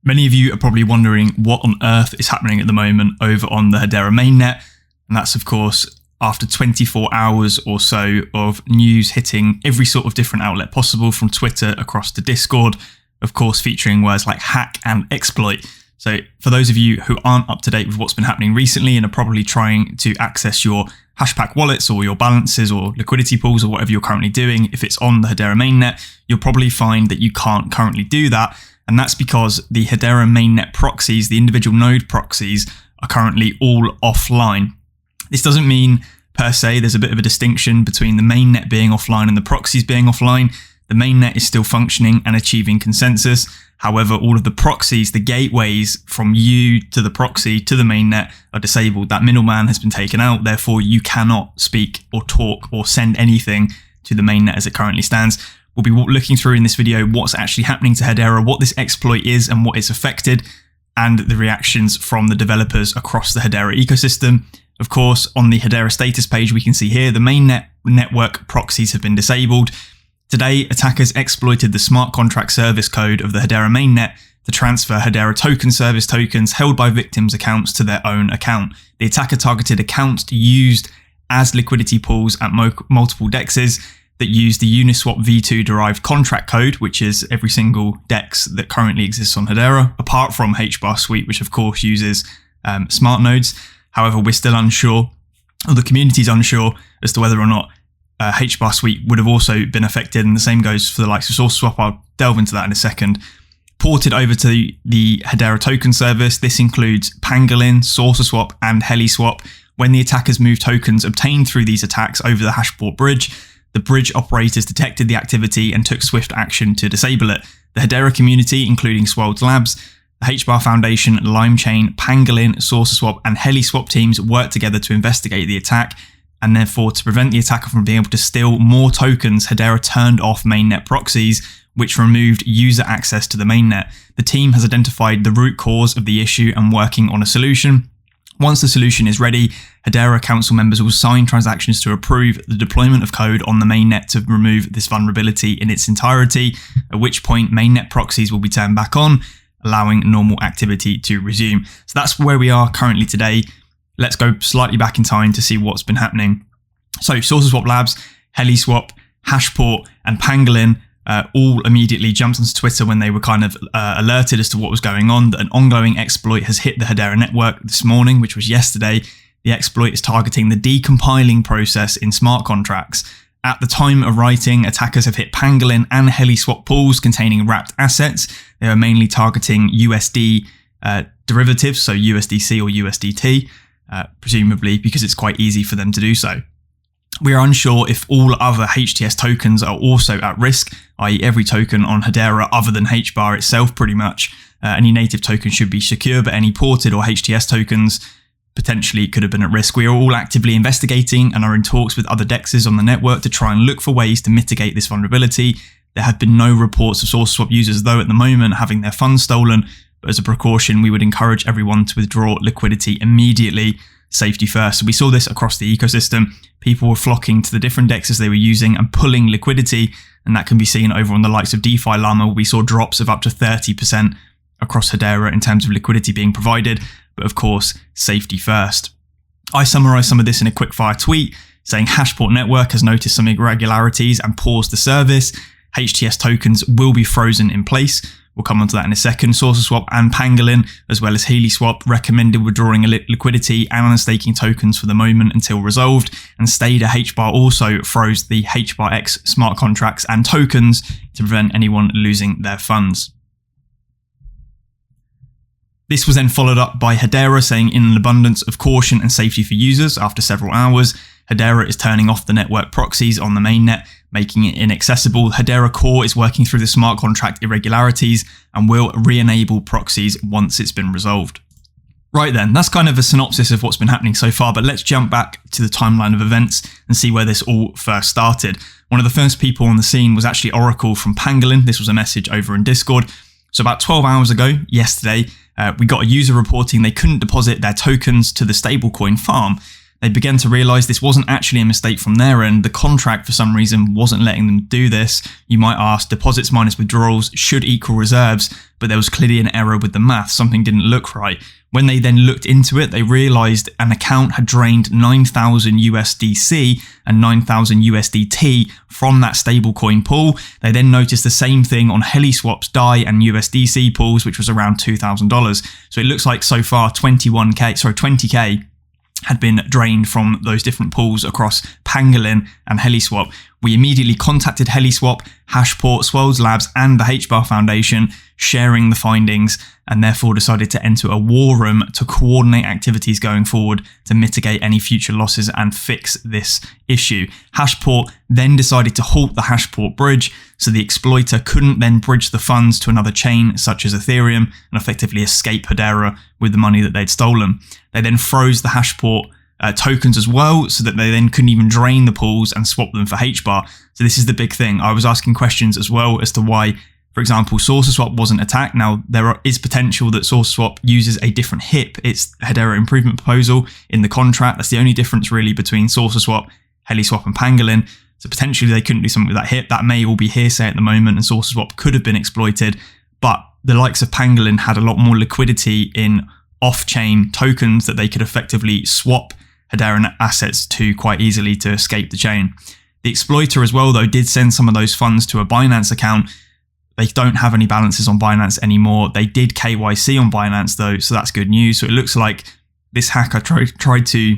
Many of you are probably wondering what on earth is happening at the moment over on the Hedera mainnet. And that's, of course, after 24 hours or so of news hitting every sort of different outlet possible, from Twitter across to Discord, of course, featuring words like hack and exploit. So for those of you who aren't up to date with what's been happening recently and are probably trying to access your hashpack wallets or your balances or liquidity pools or whatever you're currently doing, if it's on the Hedera mainnet, you'll probably find that you can't currently do that. And that's because the Hedera mainnet proxies, the individual node proxies, are currently all offline. This doesn't mean per se there's a bit of a distinction between the mainnet being offline and the proxies being offline. The mainnet is still functioning and achieving consensus. However, all of the proxies, the gateways from you to the proxy to the mainnet, are disabled. That middleman has been taken out. Therefore, you cannot speak or talk or send anything to the mainnet as it currently stands. We'll be looking through in this video what's actually happening to Hedera, what this exploit is and what it's affected, and the reactions from the developers across the Hedera ecosystem. Of course, on the Hedera status page, we can see here the mainnet network proxies have been disabled. Today, attackers exploited the smart contract service code of the Hedera mainnet to transfer Hedera token service tokens held by victims' accounts to their own account. The attacker targeted accounts used as liquidity pools at multiple DEXs that use the Uniswap v2 derived contract code, which is every single DEX that currently exists on Hedera, apart from 𝗟𝗚𝗡𝗞𝗦, which of course uses smart nodes. However, we're still unsure, or the community's unsure, as to whether or not 𝗟𝗚𝗡𝗞𝗦 would have also been affected, and the same goes for the likes of SourceSwap. I'll delve into that in a second. Ported over to the Hedera token service, this includes Pangolin, SourceSwap, and HeliSwap. When the attackers moved tokens obtained through these attacks over the Hashport bridge, the bridge operators detected the activity and took swift action to disable it. The Hedera community, including Swelds Labs, the hbar Foundation, LimeChain, Pangolin, SourceSwap, and HeliSwap teams worked together to investigate the attack, and therefore to prevent the attacker from being able to steal more tokens, Hedera turned off mainnet proxies, which removed user access to the mainnet. The team has identified the root cause of the issue and working on a solution. Once the solution is ready, Hedera council members will sign transactions to approve the deployment of code on the mainnet to remove this vulnerability in its entirety, at which point mainnet proxies will be turned back on, allowing normal activity to resume. So that's where we are currently today. Let's go slightly back in time to see what's been happening. So SourceSwap Labs, HeliSwap, Hashport, and Pangolin all immediately jumped onto Twitter when they were kind of alerted as to what was going on, that an ongoing exploit has hit the Hedera network this morning, which was yesterday. The exploit is targeting the decompiling process in smart contracts. At the time of writing, attackers have hit Pangolin and HeliSwap pools containing wrapped assets. They are mainly targeting USD derivatives, so USDC or USDT, presumably because it's quite easy for them to do so. We are unsure if all other HTS tokens are also at risk, i.e. every token on Hedera other than hbar itself pretty much. Any native token should be secure, but any ported or HTS tokens potentially could have been at risk. We are all actively investigating and are in talks with other DEXs on the network to try and look for ways to mitigate this vulnerability. There have been no reports of SourceSwap users, though, at the moment having their funds stolen, but as a precaution, we would encourage everyone to withdraw liquidity immediately. Safety first. So we saw this across the ecosystem. People were flocking to the different DEXs they were using and pulling liquidity, and that can be seen over on the likes of DeFi Llama. We saw drops of up to 30% across Hedera in terms of liquidity being provided, but of course, safety first. I summarized some of this in a quickfire tweet saying Hashport network has noticed some irregularities and paused the service. HTS tokens will be frozen in place. We'll come on to that in a second. SourceSwap and Pangolin, as well as HeliSwap, recommended withdrawing liquidity and unstaking tokens for the moment until resolved. And Stader hbar also froze the hbarX smart contracts and tokens to prevent anyone losing their funds. This was then followed up by Hedera saying, in an abundance of caution and safety for users, after several hours, Hedera is turning off the network proxies on the mainnet, making it inaccessible. Hedera core is working through the smart contract irregularities and will re-enable proxies once it's been resolved. Right then, that's kind of a synopsis of what's been happening so far, but let's jump back to the timeline of events and see where this all first started. One of the first people on the scene was actually Oracle from Pangolin. This was a message over in Discord. So about 12 hours ago, yesterday, we got a user reporting they couldn't deposit their tokens to the stablecoin farm. they began to realize this wasn't actually a mistake from their end. The contract, for some reason, wasn't letting them do this. You might ask, deposits minus withdrawals should equal reserves, but there was clearly an error with the math. Something didn't look right. When they then looked into it, they realized an account had drained 9,000 USDC and 9,000 USDT from that stablecoin pool. They then noticed the same thing on HeliSwap's DAI and USDC pools, which was around $2,000. So it looks like so far 20K had been drained from those different pools across Pangolin and HeliSwap. We immediately contacted HeliSwap, Hashport, Swells Labs, and the hbar Foundation, sharing the findings, and therefore decided to enter a war room to coordinate activities going forward to mitigate any future losses and fix this issue. Hashport then decided to halt the Hashport bridge, so the exploiter couldn't then bridge the funds to another chain such as Ethereum and effectively escape Hedera with the money that they'd stolen. They then froze the Hashport tokens as well, so that they then couldn't even drain the pools and swap them for hbar. So this is the big thing. I was asking questions as well as to why, for example, SaucerSwap wasn't attacked. Now, there is potential that SaucerSwap uses a different HIP. It's Hedera Improvement Proposal in the contract. That's the only difference really between SaucerSwap, HeliSwap and Pangolin. So potentially they couldn't do something with that HIP. That may all be hearsay at the moment, and SaucerSwap could have been exploited. But the likes of Pangolin had a lot more liquidity in off-chain tokens that they could effectively swap Hedera assets to quite easily to escape the chain. The exploiter as well, though, did send some of those funds to a Binance account. They don't have any balances on Binance anymore. They did KYC on Binance though, so that's good news. So it looks like this hacker tried to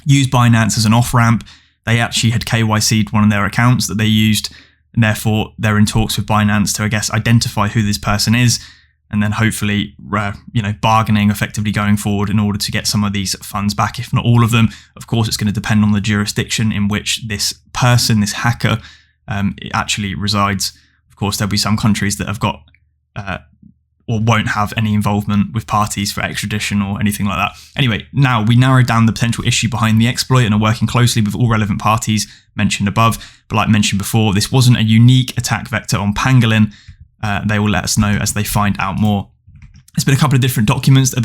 use Binance as an off-ramp. They actually had KYC'd one of their accounts that they used, and therefore they're in talks with Binance to, I guess, identify who this person is, and then hopefully, bargaining effectively going forward in order to get some of these funds back, if not all of them. Of course, it's going to depend on the jurisdiction in which this person, this hacker, actually resides. Of course, there'll be some countries that have got or won't have any involvement with parties for extradition or anything like that. Anyway, now we narrowed down the potential issue behind the exploit and are working closely with all relevant parties mentioned above. But like mentioned before, this wasn't a unique attack vector on Pangolin. They will let us know as they find out more. There's been a couple of different documents that have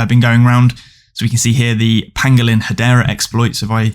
been going around. So we can see here the Pangolin Hedera exploits. If I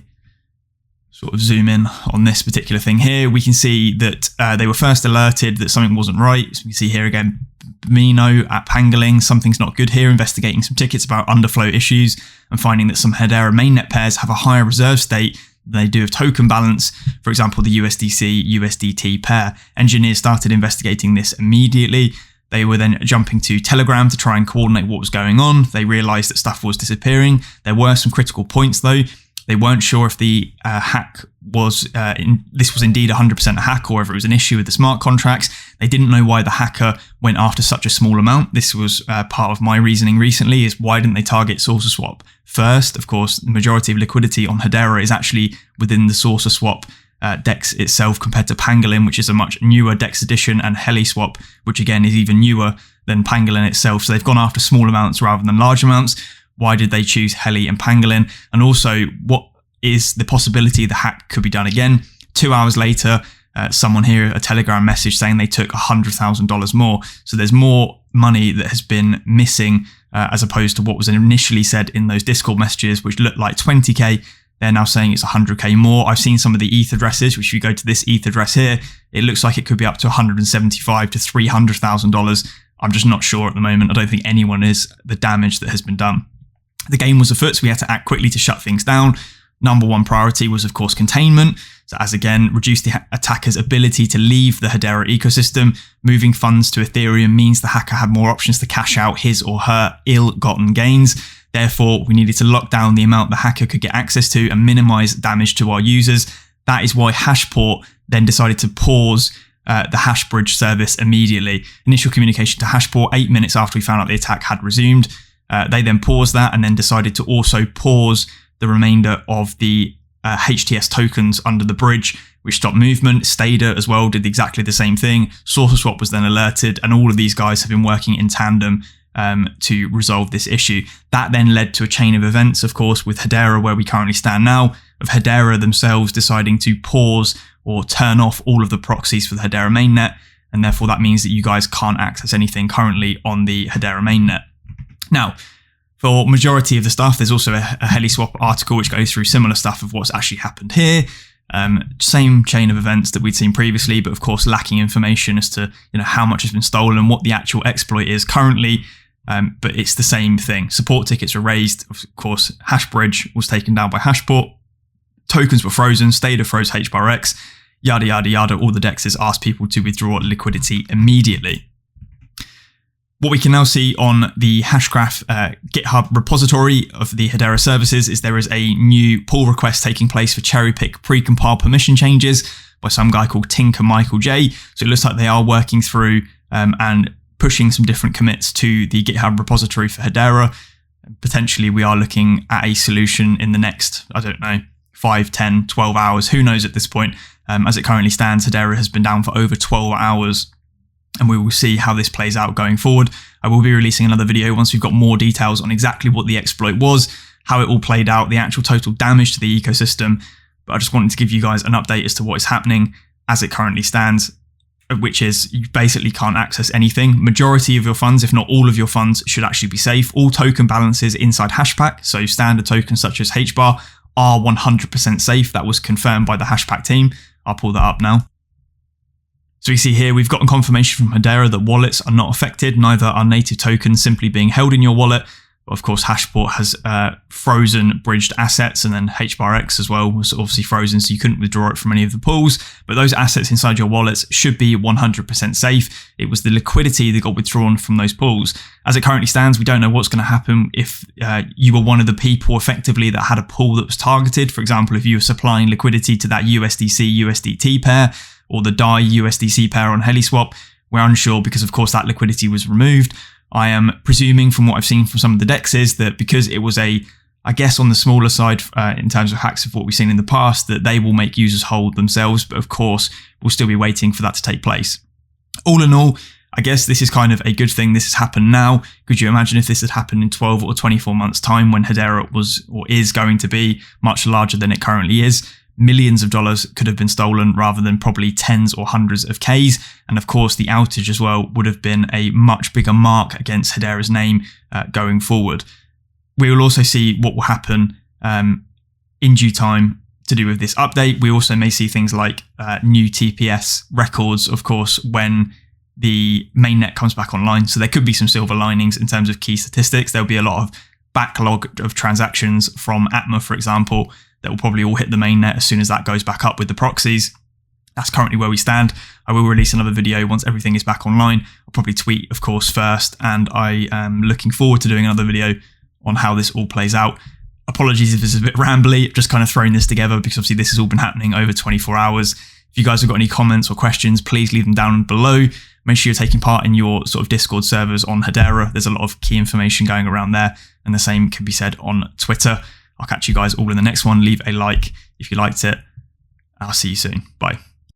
sort of zoom in on this particular thing here, we can see that they were first alerted that something wasn't right. So we can see here again, 𝗟𝗏𝗏 at Pangolin, something's not good here, investigating some tickets about underflow issues and finding that some Hedera mainnet pairs have a higher reserve state than they do of token balance. For example, the USDC-USDT pair. Engineers started investigating this immediately. They were then jumping to Telegram to try and coordinate what was going on. They realized that stuff was disappearing. There were some critical points though. They weren't sure if the hack was, this was indeed 100% a hack or whether it was an issue with the smart contracts. They didn't know why the hacker went after such a small amount. This was part of my reasoning recently, is why didn't they target SaucerSwap first? Of course, the majority of liquidity on Hedera is actually within the SaucerSwap DEX itself compared to Pangolin, which is a much newer DEX edition, and HeliSwap, which again is even newer than Pangolin itself. So they've gone after small amounts rather than large amounts. Why did they choose Heli and Pangolin? And also, what is the possibility the hack could be done again? 2 hours later, someone here, a Telegram message saying they took $100,000 more. So there's more money that has been missing as opposed to what was initially said in those Discord messages, which looked like 20K. They're now saying it's 100K more. I've seen some of the ETH addresses, which if you go to this ETH address here, it looks like it could be up to $175,000 to $300,000. I'm just not sure at the moment. I don't think anyone is the damage that has been done. The game was afoot, so we had to act quickly to shut things down. Number one priority was, of course, containment. So as again, reduce the attacker's ability to leave the Hedera ecosystem. Moving funds to Ethereum means the hacker had more options to cash out his or her ill-gotten gains. Therefore, we needed to lock down the amount the hacker could get access to and minimize damage to our users. That is why Hashport then decided to pause the hash bridge service immediately. Initial communication to Hashport 8 minutes after we found out the attack had resumed. They then paused that and then decided to also pause the remainder of the HTS tokens under the bridge, which stopped movement. Stader as well did exactly the same thing. SaucerSwap was then alerted, and all of these guys have been working in tandem to resolve this issue. That then led to a chain of events, of course, with Hedera, where we currently stand now, of Hedera themselves deciding to pause or turn off all of the proxies for the Hedera mainnet, and therefore that means that you guys can't access anything currently on the Hedera mainnet. Now, For majority of the stuff, there's also a HeliSwap article which goes through similar stuff of what's actually happened here. Same chain of events that we'd seen previously, but of course lacking information as to how much has been stolen, what the actual exploit is currently. But it's the same thing. Support tickets were raised. Of course, Hashbridge was taken down by Hashport. Tokens were frozen. Stader froze ℟𝗏𝗡. Yada yada yada. All the DEXs asked people to withdraw liquidity immediately. What we can now see on the Hashgraph GitHub repository of the Hedera services is there is a new pull request taking place for cherry-pick pre-compile permission changes by some guy called 𝗟𝗘𝗙𝗘𝗥𝗥𝗔𝗟𝗦. So it looks like they are working through and pushing some different commits to the GitHub repository for Hedera. Potentially we are looking at a solution in the next, I don't know, 5, 10, 12 hours. Who knows at this point? As it currently stands, Hedera has been down for over 12 hours. And we will see how this plays out going forward. I will be releasing another video once we've got more details on exactly what the exploit was, how it all played out, the actual total damage to the ecosystem. But I just wanted to give you guys an update as to what is happening as it currently stands, which is you basically can't access anything. Majority of your funds, if not all of your funds, should actually be safe. All token balances inside Hashpack, so standard tokens such as hbar, are 100% safe. That was confirmed by the Hashpack team. I'll pull that up now. So we see here we've gotten confirmation from Hedera that wallets are not affected, neither are native tokens simply being held in your wallet. But of course, Hashport has frozen bridged assets, and then ℟𝗏𝗡𝗏 as well was obviously frozen, so you couldn't withdraw it from any of the pools. But those assets inside your wallets should be 100% safe. It was the liquidity that got withdrawn from those pools. As it currently stands, we don't know what's going to happen if you were one of the people effectively that had a pool that was targeted. For example, if you were supplying liquidity to that USDC-USDT pair, or the DAI USDC pair on HeliSwap. We're unsure because of course that liquidity was removed. I am presuming from what I've seen from some of the DEXs that because it was I guess on the smaller side in terms of hacks of what we've seen in the past, that they will make users hold themselves, but of course we'll still be waiting for that to take place. All in all, I guess this is kind of a good thing this has happened now. Could you imagine if this had happened in 12 or 24 months time when Hedera was or is going to be much larger than it currently is? Millions of dollars could have been stolen rather than probably tens or hundreds of Ks. And of course, the outage as well would have been a much bigger mark against Hedera's name going forward. We will also see what will happen in due time to do with this update. We also may see things like new TPS records, of course, when the mainnet comes back online. So there could be some silver linings in terms of key statistics. There'll be a lot of backlog of transactions from 𝗟𝗏𝗏𝗏, for example, that will probably all hit the mainnet as soon as that goes back up with the proxies. That's currently where we stand. I will release another video once everything is back online. I'll probably tweet, of course, first, and I am looking forward to doing another video on how this all plays out. Apologies if this is a bit rambly, just kind of throwing this together because obviously this has all been happening over 24 hours. If you guys have got any comments or questions, please leave them down below. Make sure you're taking part in your sort of Discord servers on Hedera. There's a lot of key information going around there, and the same can be said on Twitter. I'll catch you guys all in the next one. Leave a like if you liked it. I'll see you soon. Bye.